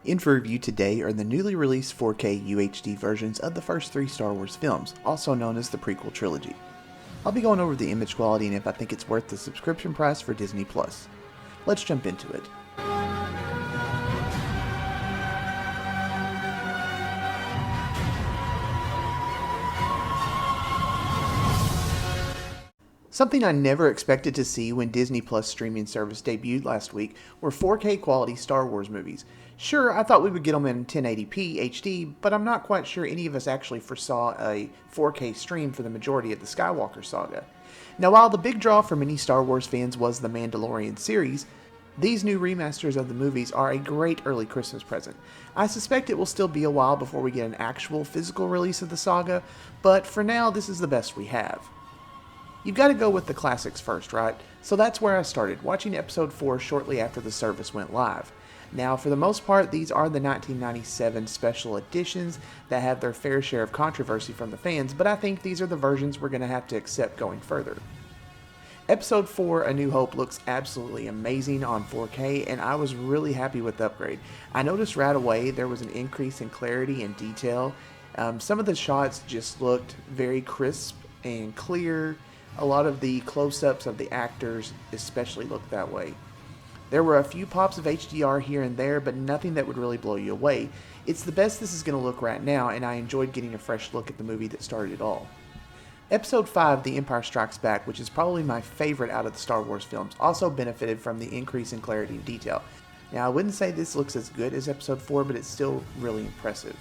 In for review today are the newly released 4K UHD versions of the first 3 Star Wars films, also known as the Prequel Trilogy. I'll be going over the image quality and if I think it's worth the subscription price for Disney+. Let's jump into it. Something I never expected to see when Disney Plus streaming service debuted last week were 4K quality Star Wars movies. Sure, I thought we would get them in 1080p HD, but I'm not quite sure any of us actually foresaw a 4K stream for the majority of the Skywalker Saga. Now, while the big draw for many Star Wars fans was the Mandalorian series, these new remasters of the movies are a great early Christmas present. I suspect it will still be a while before we get an actual physical release of the saga, but for now, this is the best we have. You've got to go with the classics first, right? So that's where I started, watching episode 4 shortly after the service went live. Now, for the most part, these are the 1997 special editions that have their fair share of controversy from the fans, but I think these are the versions we're going to have to accept going further. Episode 4, A New Hope, looks absolutely amazing on 4K, and I was really happy with the upgrade. I noticed right away there was an increase in clarity and detail. Some of the shots just looked very crisp and clear. A lot of the close-ups of the actors especially looked that way. There were a few pops of HDR here and there, but nothing that would really blow you away. It's the best this is going to look right now, and I enjoyed getting a fresh look at the movie that started it all. Episode 5, The Empire Strikes Back, which is probably my favorite out of the Star Wars films, also benefited from the increase in clarity and detail. Now, I wouldn't say this looks as good as Episode 4, but it's still really impressive.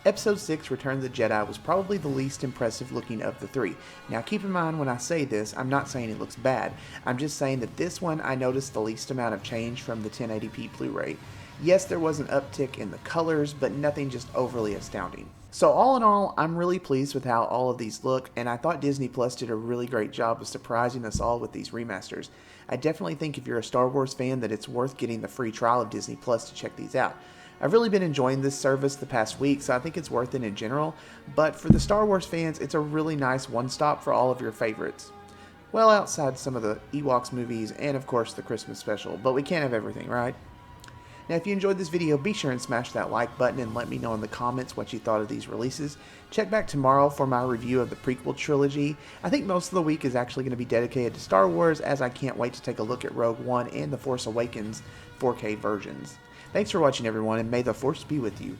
Episode 6, Return of the Jedi, was probably the least impressive looking of the 3. Now keep in mind when I say this, I'm not saying it looks bad. I'm just saying that this one I noticed the least amount of change from the 1080p Blu-ray. Yes, there was an uptick in the colors, but nothing just overly astounding. So all in all, I'm really pleased with how all of these look, and I thought Disney Plus did a really great job of surprising us all with these remasters. I definitely think if you're a Star Wars fan that it's worth getting the free trial of Disney Plus to check these out. I've really been enjoying this service the past week, so I think it's worth it in general, but for the Star Wars fans, it's a really nice one-stop for all of your favorites. Well, outside some of the Ewoks movies and of course the Christmas special, but we can't have everything, right? Now if you enjoyed this video, be sure and smash that like button and let me know in the comments what you thought of these releases. Check back tomorrow for my review of the Prequel Trilogy. I think most of the week is actually going to be dedicated to Star Wars, as I can't wait to take a look at Rogue One and The Force Awakens 4K versions. Thanks for watching everyone, and may the Force be with you.